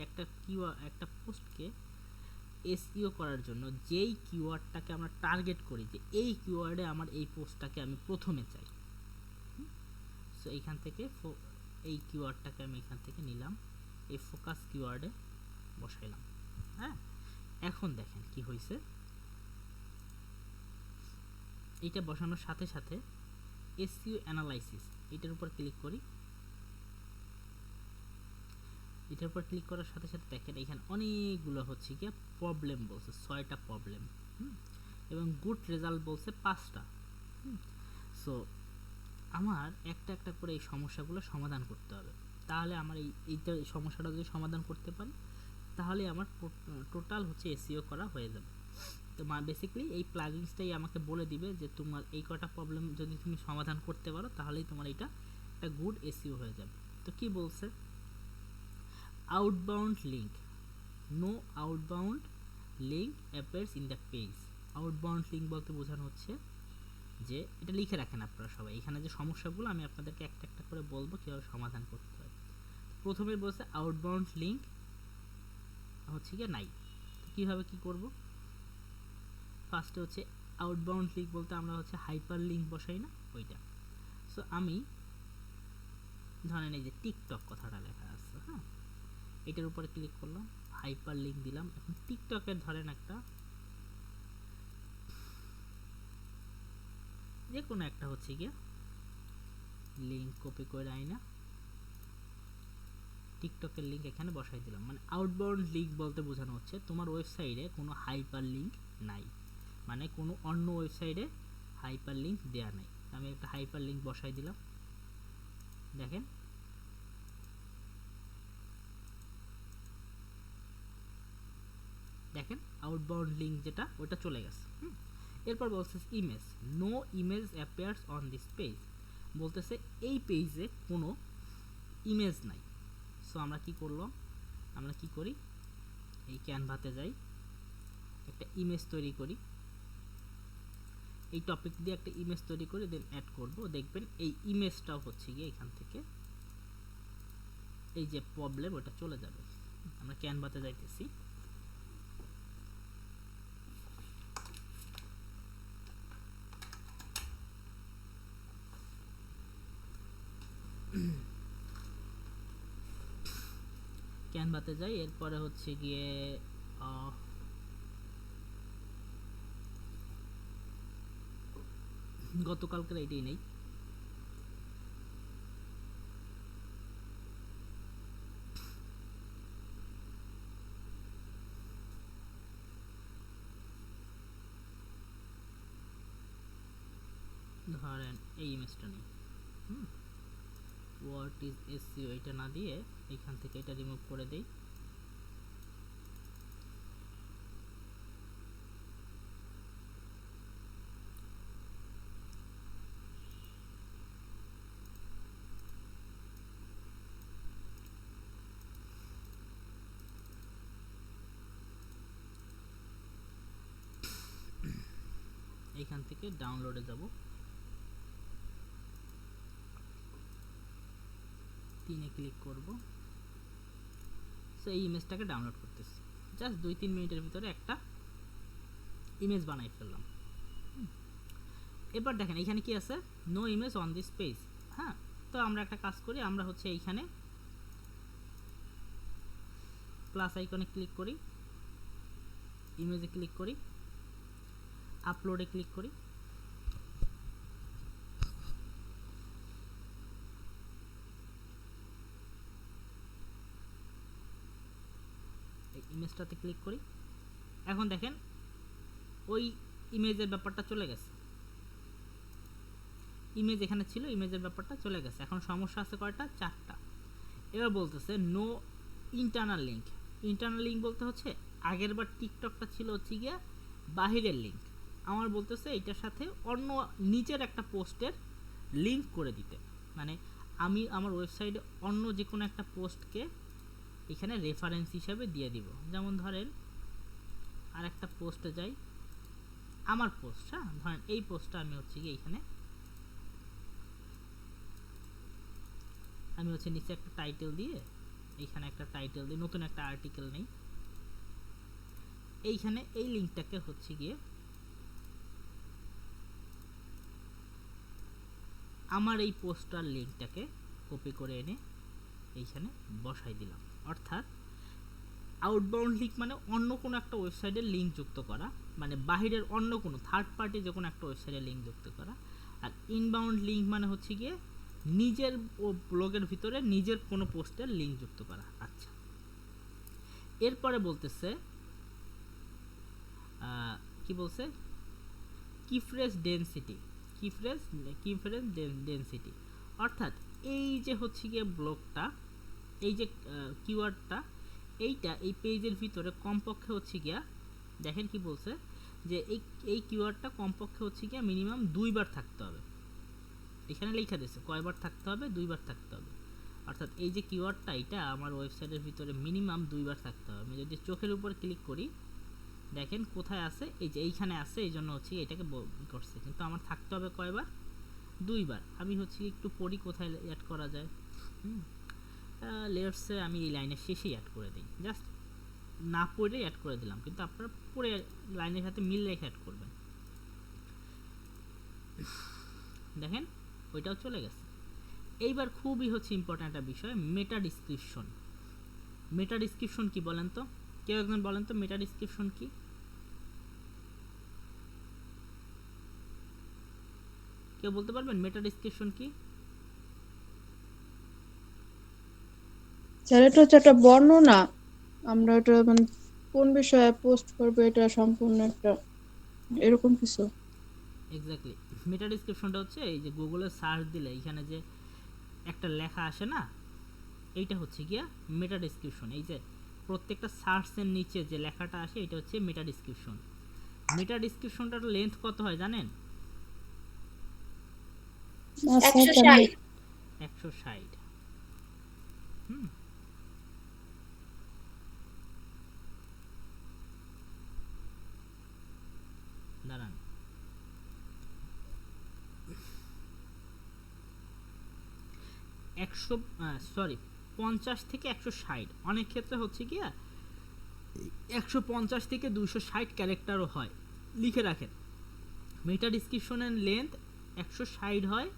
একটা পোস্টকে এসইও করার জন্য যেই কিওয়ার্ডটাকে আমরা টার্গেট করি যে এই কিওয়ার্ডে আমার এই পোস্টটাকে আমি প্রথমে চাই, সো এইখান থেকে এই কিওয়ার্ডটাকে আমি এখান থেকে নিলাম, এই ফোকাস কিওয়ার্ডে বসাইলাম। হ্যাঁ, এখন দেখেন কি হয়েছে, এইটা বসানোর সাথে সাথে এসইও অ্যানালাইসিস এটার উপর ক্লিক করি। এটার উপর ক্লিক করার সাথে সাথে দেখেন এখানে অনেকগুলো হচ্ছে কি প্রবলেম বলছে, 6টা প্রবলেম, এবং গুড রেজাল্ট বলছে 5টা। সো আমার একটা একটা করে এই সমস্যাগুলো সমাধান করতে হবে। তাহলে আমার এইটা সমস্যাটা যদি সমাধান করতে পারি তাহলে আমার টোটাল হচ্ছে এসইও করা হয়ে যাবে। তো বেসিক্যালি এই প্লাগইনসটাই আমাকে বলে দিবে যে তোমার এই কটা প্রবলেম যদি তুমি সমাধান করতে পারো তাহলেই তোমার এটা একটা গুড এসইও হয়ে যাবে। তো কি বলছে, outbound link, no outbound link appears in the page. Outbound link বলতে বোঝানো হচ্ছে যে এটা লিখে রাখেন আপনারা সবাই, এখানে যে সমস্যাগুলো আমি আপনাদেরকে একটা একটা করে বলবো কীভাবে সমাধান করতে হয়। প্রথমে বলছে আউটবাউন্ড লিঙ্ক হচ্ছে কি নাই, তো কীভাবে কী করব, ফার্স্টে হচ্ছে আউটবাউন্ড লিঙ্ক বলতে আমরা হচ্ছে হাইপার লিঙ্ক বসাই না ওইটা। সো আমি ধরেন এই যে টিকটক কথাটা লেখা আছে, হ্যাঁ, এটার উপরে ক্লিক করলাম, হাইপার লিঙ্ক দিলাম। এখন টিকটকের ধরেন একটা যে কোনো একটা হচ্ছে গিয়া লিঙ্ক কপি করে আইনা টিকটকের লিঙ্ক এখানে বসাই দিলাম। মানে আউটবাউন্ড লিঙ্ক বলতে বোঝানো হচ্ছে তোমার ওয়েবসাইটে কোনো হাইপার লিঙ্ক নাই, মানে কোনো অন্য ওয়েবসাইটে হাইপার লিঙ্ক দেওয়া নাই। আমি একটা হাইপার লিঙ্ক বসাই দিলাম, দেখেন দেখেন আউটবাউন্ড লিঙ্ক যেটা ওটা চলে গেছে। এরপর বলছে image, no image appears on this page, বলতেছে এই পেজে কোনো ইমেজ নাই। সো আমরা কি করলাম, আমরা কি করি, এই ক্যানভাতে যাই, একটা ইমেজ তৈরি করি, এই টপিক দিয়ে একটা ইমেজ তৈরি করে দেন অ্যাড করব। দেখবেন এই ইমেজটাও হচ্ছে গিয়ে এখান থেকে এই যে প্রবলেম ওটা চলে যাবে। আমরা ক্যানভাতে যাইতেছি, ক্যানভাতে যাই, এরপরে হচ্ছে গিয়ে গতকালকের এটাই নেই, ধরেন এই ইমেজটা নেই, হোয়াট ইজ এসইও এটা না দিয়ে এখান থেকে এটা রিমুভ করে দেই। এইখান থেকে ডাউনলোডে যাব, 3-এ ক্লিক করব। সো এই ইমেজটাকে ডাউনলোড করতেছি, জাস্ট 2-3 মিনিটের ভিতরে একটা ইমেজ বানাই ফেললাম। এবার দেখেন এখানে কি আছে, no image on this page. হ্যাঁ, তো আমরা একটা কাজ করি, আমরা হচ্ছে এইখানে প্লাস আইকনে ক্লিক করি, ইমেজে ক্লিক করি, আপলোডে ক্লিক করি, এই ইমেজটাতে ক্লিক করি। এখন দেখেন ওই ইমেজের ব্যাপারটা চলে গেছে, ইমেজ এখানে ছিল, ইমেজের ব্যাপারটা চলে গেছে। এখন সমস্যা আছে কয়টা, 4টা। এবার বলতেছে no internal link. Internal link বলতে হচ্ছে আগের বার টিকটকটা ছিল হচ্ছে গিয়া বাহিরের লিঙ্ক, আমার বলতেছে এটার সাথে অন্য নিচের একটা পোস্টের লিঙ্ক করে দিতে, মানে আমি আমার ওয়েবসাইটে অন্য যে কোনো একটা পোস্টকে এখানে রেফারেন্স হিসাবে দিয়ে দিব। যেমন ধরেন আর একটা পোস্টে যাই, আমার পোস্ট, হ্যাঁ, ধরেন এই পোস্টটা আমি হচ্ছে গিয়ে এখানে আমি হচ্ছে নিচে একটা টাইটেল দিয়ে, এইখানে একটা টাইটেল দিয়ে নতুন একটা আর্টিকেল নেই, এইখানে এই লিঙ্কটাকে হচ্ছে গিয়ে আমার এই পোস্টার লিঙ্কটাকে কপি করে এনে এইখানে বসাই দিলাম। অর্থাৎ আউটবাউন্ড লিঙ্ক মানে অন্য কোনো একটা ওয়েবসাইটের লিঙ্ক যুক্ত করা, মানে বাহিরের অন্য কোনো থার্ড পার্টি যে কোনো একটা ওয়েবসাইটের লিঙ্ক যুক্ত করা। আর ইনবাউন্ড লিঙ্ক মানে হচ্ছে গিয়ে নিজের ব্লগের ভিতরে নিজের কোনো পোস্টের লিঙ্ক যুক্ত করা। আচ্ছা, এরপরে বলতেছে কি বলছে, কিফ্রেজ ডেনসিটি। কিফ্রেজ ডেনসিটি অর্থাৎ এই যে হচ্ছে গিয়ে ব্লগটা, এই যে কিওয়ার্ডটা, এইটা এই পেজের ভিতরে কমপক্ষে হচ্ছে গিয়া, দেখেন কি বলছে যে এই কিওয়ার্ডটা কমপক্ষে হচ্ছে গিয়া মিনিমাম 2 বার থাকতে হবে। এখানে লেখা দিয়েছে কয়বার থাকতে হবে, 2 বার থাকতে হবে। অর্থাৎ এই যে কিওয়ার্ডটা এটা আমার ওয়েবসাইটের ভিতরে মিনিমাম 2 বার থাকতে হবে। আমি যদি চোখের উপর ক্লিক করি, দেখেন কোথায় আছে, এই যে এইখানে আছে, এই জন্য হচ্ছে এটাকে করছে, কিন্তু আমার থাকতে হবে কয়বার, 2 বার। আমি হচ্ছে একটু পড়ি কোথায় অ্যাড করা যায়। লেটসে আমি এই লাইনের শেষেই অ্যাড করে দিই, জাস্ট না পড়ে অ্যাড করে দিলাম, কিন্তু আপনারা পড়ে লাইনের সাথে মিল রেখে অ্যাড করবেন। দেখেন ওইটাও চলে গেছে। এইবার খুবই হচ্ছে ইম্পর্ট্যান্ট একটা বিষয়, মেটা ডিসক্রিপশন। মেটা ডিসক্রিপশন কি বলেন তো, কেউ একজন বলেন তো মেটা ডিসক্রিপশন কি? কেউ বলতে পারবেন মেটা ডিসক্রিপশন কি? স্যার এটা হচ্ছে একটা বর্ণনা, আমরা এটা মানে কোন বিষয়ে পোস্ট করবো এটা সম্পূর্ণ একটা এরকম কিছু। এক্স্যাক্টলি, মেটা ডিসক্রিপশনটা হচ্ছে এই যে গুগলে সার্চ দিলে এখানে যে একটা লেখা আসে না, এইটা হচ্ছে গিয়া মেটা ডিসক্রিপশন। এই যে প্রত্যেকটা সার্চের নিচে যে লেখাটা আসে এটা হচ্ছে মেটা ডিসক্রিপশন। মেটা ডিসক্রিপশনটার লেন্থ কত হয় জানেন? 160। 160। দাঁড়ান, একশো সরি 50 থেকে 160, অনেক ক্ষেত্রে হচ্ছে কি 150 থেকে 260 ক্যারেক্টারও হয়। লিখে রাখেন, মেটা ডিসক্রিপশনের লেন্থ 160 হয়,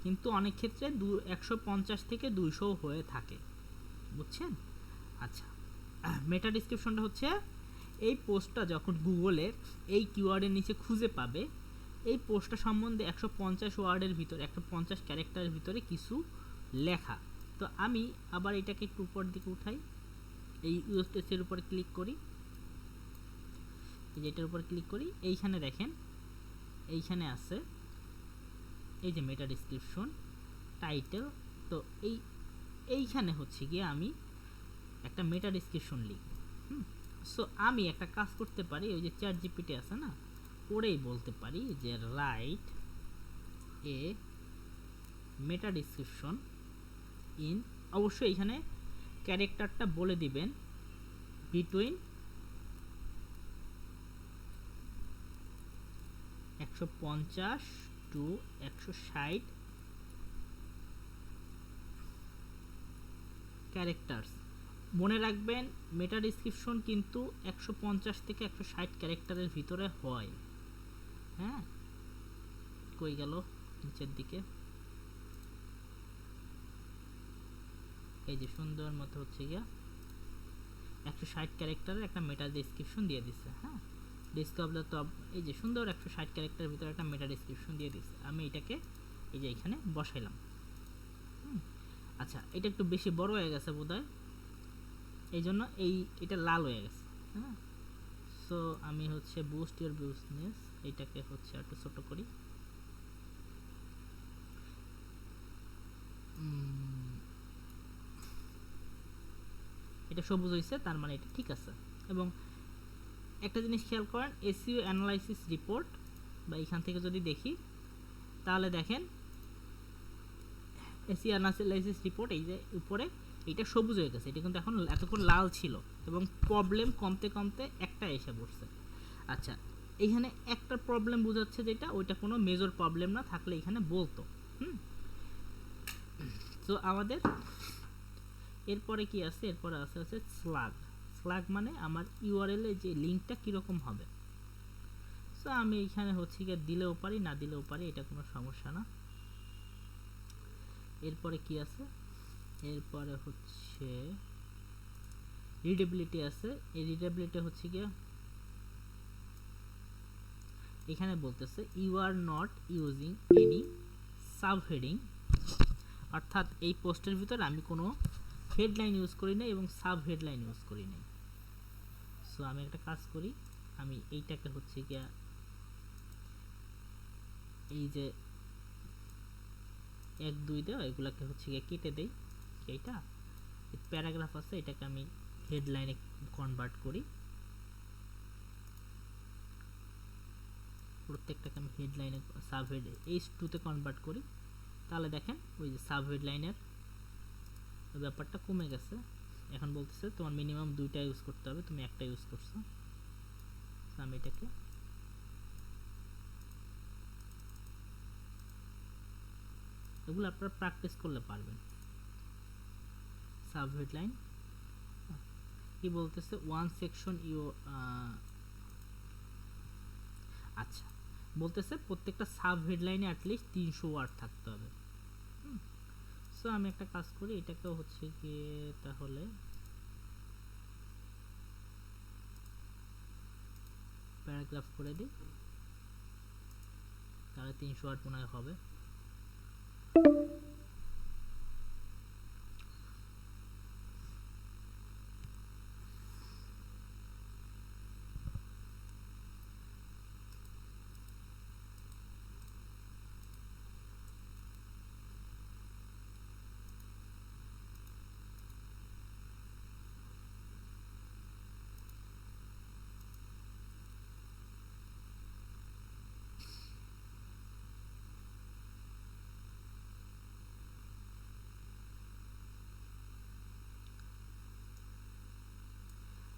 কিন্তু অনেক ক্ষেত্রে 150 থেকে 200 হয়ে থাকে, বুঝছেন? আচ্ছা, মেটা ডিসক্রিপশনটা হচ্ছে এই পোস্টটা যখন গুগলে এই কিওয়ার্ডের নিচে খুঁজে পাবে, এই পোস্টটা সম্বন্ধে 150 ওয়ার্ডের ভিতরে 150 ক্যারেক্টারের ভিতরে কিছু লেখা। তো আমি আবার এটাকে একটু উপর দিকে উঠাই, এই ইউএসএর উপর ক্লিক করি, এই যেটার উপর ক্লিক করি, এইখানে দেখেন এইখানে আছে এই যে মেটা ডিসক্রিপশন টাইটেল। তো এইখানে হচ্ছে গিয়ে আমি একটা মেটা ডিসক্রিপশন লিখব। সো আমি একটা কাজ করতে পারি, ওই যে চ্যাট জিপিটি আছে না, ওরেই বলতে পারি যে write a meta description in, অবশ্যই এখানে ক্যারেক্টারটা বলে দিবেন বিটুইন 150 টু 160 ক্যারেক্টারস। মনে রাখবেন মেটা ডিসক্রিপশন কিন্তু 150 থেকে 160 ক্যারেক্টারের ভিতরে হয়। হ্যাঁ, কই গেল নিচের দিকে, এই যে সুন্দর মতো হচ্ছে গিয়া 160 ক্যারেক্টারের একটা মেটা ডিসক্রিপশন দিয়ে দিচ্ছে। হ্যাঁ, ডিসকাভার দ্য টপ, এই যে সুন্দর 160 ক্যারেক্টারের ভিতরে একটা মেটা ডিসক্রিপশন দিয়ে দিচ্ছে। আমি এটাকে এই যে এখানে বসাইলাম। আচ্ছা, এটা একটু বেশি বড় হয়ে গেছে বোধহয়, এই জন্য এটা লাল হয়ে গেছে। হ্যাঁ, সো আমি হচ্ছে বুস্ট ইউর বিজনেস, এটাকে হচ্ছে একটু ছোট করি। এটা সবুজ হয়েছে, তার মানে এটা ঠিক আছে। এবং একটা জিনিস খেয়াল করেন, এসইও অ্যানালাইসিস রিপোর্ট বা এখান থেকে যদি দেখি, তাহলে দেখেন এসইও অ্যানালাইসিস রিপোর্ট এই যে উপরে এটা সবুজ হয়ে গেছে, এটা কিন্তু এখন এতক্ষণ লাল ছিল এবং প্রবলেম কমতে কমতে একটা এসে পড়ছে। আচ্ছা, এইখানে একটা প্রবলেম বোঝাচ্ছে যেটা, ওইটা কোনো মেজর প্রবলেম না, থাকলে এখানে বলতো। তো আমাদের এরপরে কি আছে, এরপরে আছে স্লাগ। ফ্ল্যাগ মানে আমার ইউআরএল এ যে লিঙ্কটা কীরকম হবে। সো আমি এখানে হচ্ছে গিয়ে দিলেও পারি না দিলেও পারি, এটা কোনো সমস্যা না। এরপরে কি আছে, এরপরে হচ্ছে রিডেবিলিটি আছে। এই রিডেবিলিটি হচ্ছে গিয়ে এখানে বলতেছে you are not using any subheading, অর্থাৎ এই পোস্টের ভিতরে আমি কোনো হেডলাইন ইউজ করি না এবং সাব হেডলাইন ইউজ করি নাই। সো আমি একটা কাজ করি, আমি এইটাকে হচ্ছে গিয়া এই যে 1 2 দেওয়া এগুলাকে হচ্ছে গিয়ে কেটে দেই। এইটা প্যারাগ্রাফ আছে, এটাকে আমি হেডলাইনে কনভার্ট করি, প্রত্যেকটাকে আমি হেডলাইনে সাব হেড H2 তে কনভার্ট করি। তাহলে দেখেন ওই যে সাব হেডলাইনের ব্যাপারটা কমে গেছে। এখন বলতেছে তোমার মিনিমাম 2টা ইউজ করতে হবে, তুমি একটা ইউজ করছো। আমি এটাকে এগুলো আপনারা প্র্যাকটিস করলে পারবেন। সাব হেডলাইন কি বলতেছে, ওয়ান সেকশন ইউ, আচ্ছা বলতেছে প্রত্যেকটা সাব হেডলাইনে অ্যাটলিস্ট 300 ওয়ার্ড থাকতে হবে। সো আমি একটা কাজ করি, এটাকে হচ্ছে গিয়ে তাহলে প্যারাগ্রাফ করে দিই, তাহলে 300 ওয়ার্ড মনে হয় হবে।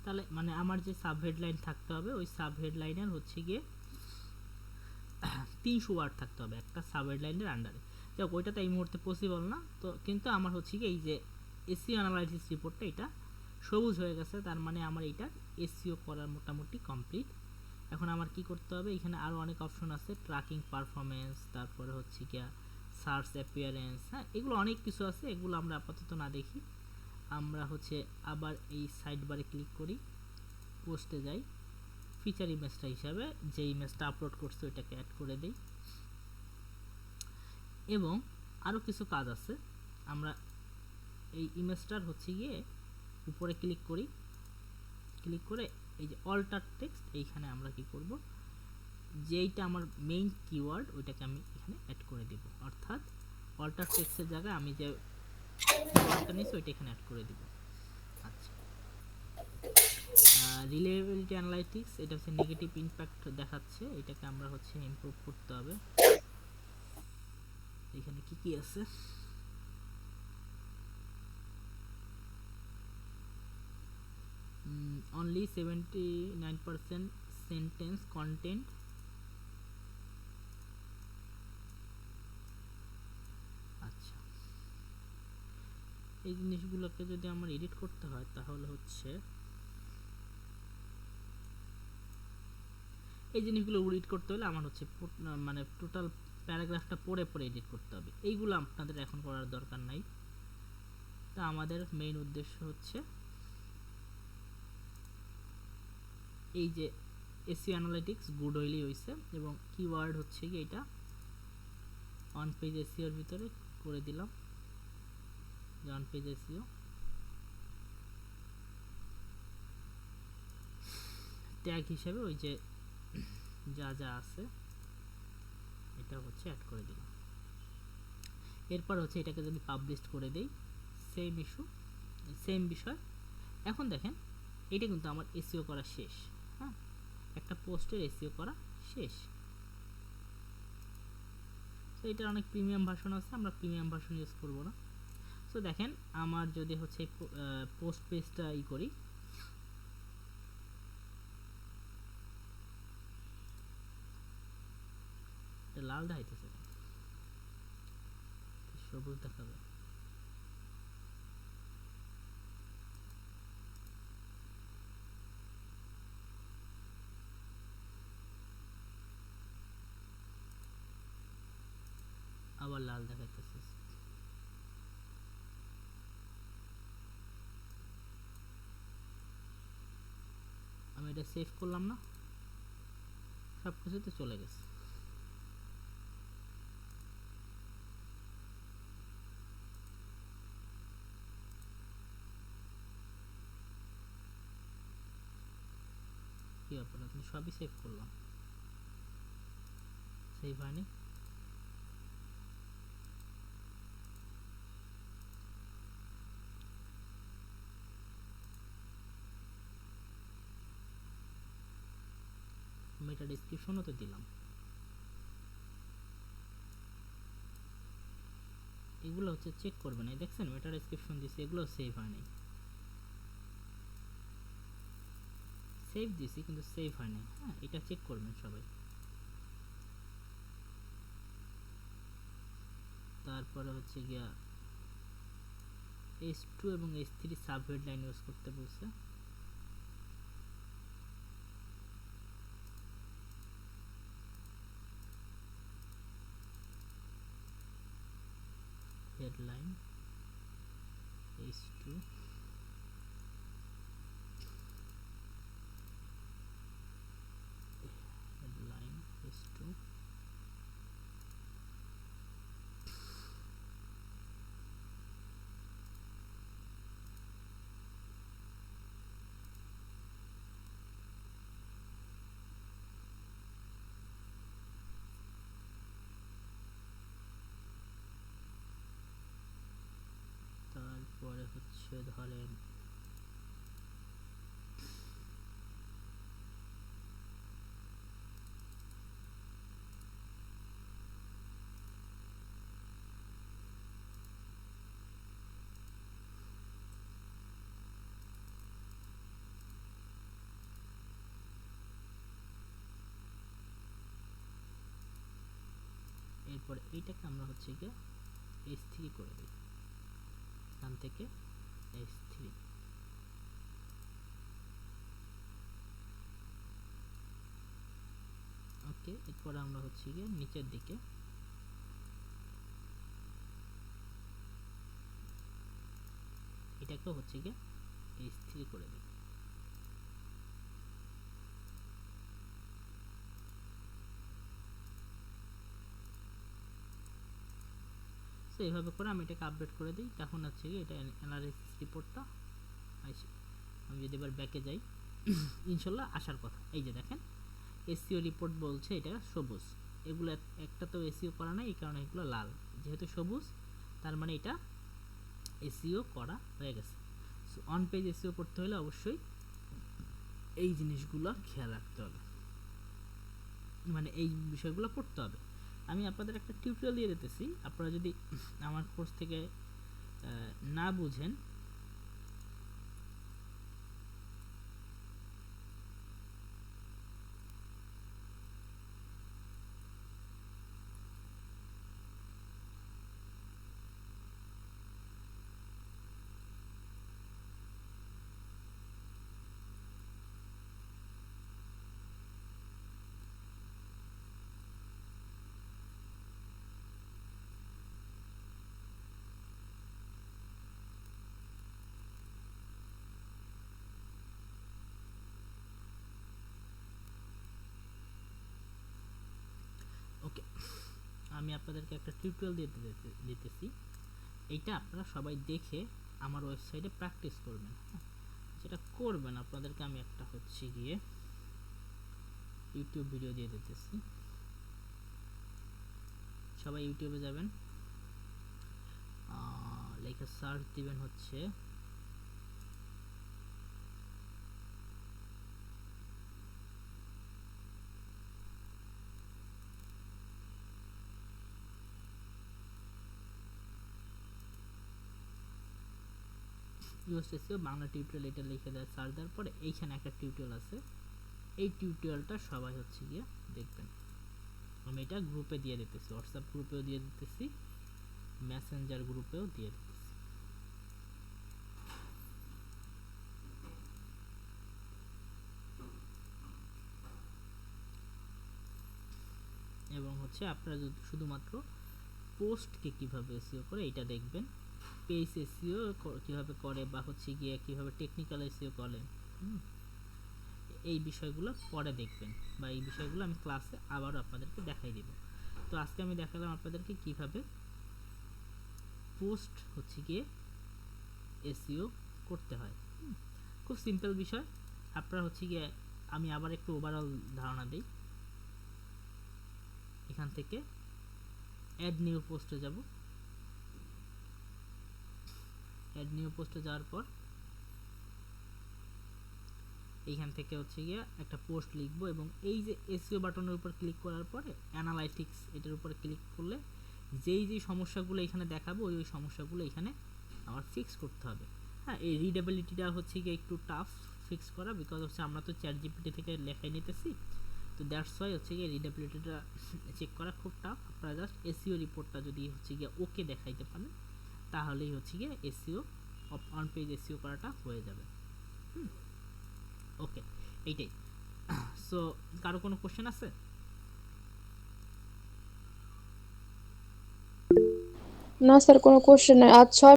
তাহলে মানে আমার যে সাব হেডলাইন থাকতে হবে ওই সাব হেডলাইনের হচ্ছে গিয়ে 300 ওয়ার্ড থাকতে হবে একটা সাব হেডলাইনের আন্ডারে। যাক ওইটা তো এই মুহূর্তে পসিবল না, তো কিন্তু আমার হচ্ছে গিয়ে এই যে এসইও অ্যানালাইসিস রিপোর্টটা এটা সবুজ হয়ে গেছে, তার মানে আমার এইটা এসইও করার মোটামুটি কমপ্লিট। এখন আমার কি করতে হবে, এখানে আরও অনেক অপশন আছে, ট্র্যাকিং পারফরমেন্স, তারপরে হচ্ছে গিয়া সার্চ অ্যাপিয়ারেন্স, হ্যাঁ এগুলো অনেক কিছু আছে, এগুলো আমরা আপাতত না দেখি। আমরা হচ্ছে আবার এই সাইড বারে ক্লিক করি, পোস্টে যাই, ফিচার ইমেজটা হিসাবে যে ইমেজটা আপলোড করছে ওইটাকে অ্যাড করে দেই। এবং আরও কিছু কাজ আছে, আমরা এই ইমেজটার হচ্ছে গিয়ে উপরে ক্লিক করি, ক্লিক করে এই যে অল্টার টেক্সট, এইখানে আমরা কি করব, যেইটা আমার মেইন কিওয়ার্ড ওইটাকে আমি এখানে অ্যাড করে দিব, অর্থাৎ অল্টার টেক্সটের জায়গায় আমি যে কিওয়ার্ডটা নিয়েছি ওইটা এখানে অ্যাড করে দিব। আচ্ছা, রিলেয়েবিলিটি অ্যানালাইটিক্স, এটা হচ্ছে নেগেটিভ ইমপ্যাক্ট দেখাচ্ছে, এটাকে আমরা হচ্ছে ইমপ্রুভ করতে হবে। এখানে কি কি আছে, only 79% sentence content, আচ্ছা এই জিনিসগুলোকে যদি আমার এডিট করতে হয় তাহলে হচ্ছে এই জিনিসগুলো এডিট করতে হলে আমার হচ্ছে মানে টোটাল প্যারাগ্রাফটা পড়ে পড়ে এডিট করতে হবে, এইগুলো আপনাদের এখন করার দরকার নাই। তা আমাদের মেইন উদ্দেশ্য হচ্ছে এই যে এসইও অ্যানালিটিক্স গুড ওয়েলি হইছে এবং কিওয়ার্ড হচ্ছে কি এটা অন পেজ এসইওর ভিতরে করে দিলাম, যে অন পেজ এসইও ট্যাগ হিসেবে ওই যে যা যা আছে এটা হচ্ছে অ্যাড করে দিলাম। এরপর হচ্ছে এটাকে যদি পাবলিশ করে দেই, সেম ইস্যু সেম বিষয়। এখন দেখেন এটা কিন্তু আমার এসইও করা শেষ, হ্যাঁ একটা পোস্টের এসইও করা শেষ। তো এটার অনেক প্রিমিয়াম ভার্সন আছে, আমরা প্রিমিয়াম ভার্সন ইউজ করব না। সো দেখেন আমার যদি হচ্ছে পোস্ট পেজটা ই করি, এটা লাল দেখাইতেছে, সবুজ দেখাবে। আবার লাল দেখাইতেছে। আমি এটা সেভ করলাম না, সব কিছুতে চলে গেছে। কি ব্যাপার, আপনি সবই সেভ করলাম, সেভ হয়নি। আমি এটা ডিসক্রিপশনও তো দিলাম। এগুলো হচ্ছে চেক করবেন, এই দেখছেন মেটা ডেসক্রিপশন দিছি, এগুলো সেভ হয়নি। সেভ দিছি কিন্তু সেভ হয়নি। হ্যাঁ, এটা চেক করবেন সবাই। তারপরে হচ্ছে গিয়া H2 এবং H3 সাব হেডলাইন ইউজ করতে বলছে। Headline H2, headline H2। তারপরে হচ্ছে ধরেন এরপর এইটাকে আমরা হচ্ছে গিয়ে H3 করে দিই, এখান থেকে H3। ওকে, এরপর আমরা হচ্ছে গিয়ে নিচের দিকে এটাকে হচ্ছে গিয়ে H3 করে দিই। সো এইভাবে করে আমি এটাকে আপডেট করে দিই। তখন হচ্ছে গিয়ে এটা অ্যানালাইসিস রিপোর্টটা আসে। আমি যদি এবার ব্যাকে যাই, ইনশাল্লাহ আসার কথা। এই যে দেখেন এসইও রিপোর্ট বলছে এটা সবুজ, এগুলো একটা তো এসইও করা নাই, এই কারণে এগুলো লাল। যেহেতু সবুজ তার মানে এটা এসইও করা হয়ে গেছে। সো অন পেজ এসইও করতে হলে অবশ্যই এই জিনিসগুলো খেয়াল রাখতে হবে, মানে এই বিষয়গুলো পড়তে হবে। আমি আপনাদের একটা টিউটোরিয়াল দিয়ে দিতেছি, আপনারা যদি আমার কোর্স থেকে না বুঝেন, ওকে, আমি আপনাদেরকে একটা টিউটোরিয়াল দিতেছি, এইটা আপনারা সবাই দেখে আমার ওয়েবসাইটে প্র্যাকটিস করবেন। হ্যাঁ, যেটা করবেন আপনাদেরকে আমি একটা হচ্ছে গিয়ে ইউটিউব ভিডিও দিয়ে দিতেছি। সবাই ইউটিউবে যাবেন, লেখা সার্চ দিবেন হচ্ছে ইউএসএসইও বাংলা টিউটোরিয়াল, এটা লিখে দেয় সার্চ দেওয়ার পরে এইখানে একটা টিউটোরিয়াল আছে, এই টিউটোরিয়ালটা সবাই হচ্ছে গিয়ে দেখবেন। আমি এটা গ্রুপে দিয়ে দিতেছি, হোয়াটসঅ্যাপ গ্রুপেও দিয়ে দিতেছি, মেসেঞ্জার গ্রুপেও দিয়ে দিতেছি। এবং হচ্ছে আপনারা শুধুমাত্র পোস্টকে কিভাবে এসইও করে এটা দেখবেন, পেজ এসইও কিভাবে করে বা হচ্ছে গিয়ে কিভাবে টেকনিক্যাল এসইও করে, এই বিষয়গুলো পরে দেখবেন, বা এই বিষয়গুলো আমি ক্লাসে আবারও আপনাদেরকে দেখাই দেব। তো আজকে আমি দেখালাম আপনাদেরকে কিভাবে পোস্ট হচ্ছে গিয়ে এসইও করতে হয়। খুব সিম্পল বিষয়। আপনারা হচ্ছে গিয়ে, আমি আবার একটু ওভারঅল ধারণা দিই। এখান থেকে অ্যাড নিউ পোস্টে যাব। অ্যাড নিউ পোস্টে যাওয়ার পর এইখান থেকে হচ্ছে গিয়ে একটা পোস্ট লিখবো, এবং এই যে এসইও বাটনের উপর ক্লিক করার পরে অ্যানালাইটিক্স এটার উপর ক্লিক করলে যেই সমস্যাগুলো এখানে দেখাবো ওই সমস্যাগুলো এখানে আমার ফিক্স করতে হবে। হ্যাঁ, এই রিডেবিলিটিটা হচ্ছে গিয়ে একটু টাফ ফিক্স করা, বিকজ হচ্ছে আমরা তো চ্যাট জিপিটি থেকে লেখাই নিতেছি, তো দ্যাটস ওয়াই হচ্ছে গিয়ে রিডেবিলিটিটা চেক করা খুব টাফ। আপনারা জাস্ট এসইও রিপোর্টটা যদি হচ্ছে গিয়ে ওকে দেখাইতে পারেন তাহলেই হচ্ছে গিয়ে এসইও অন পেজ এসইও করাটা হয়ে যাবে। ওকে, এইটাই। সো কারো কোনো কোশ্চেন আছে? না স্যার, কোনো কোশ্চেন নাই। আজ 6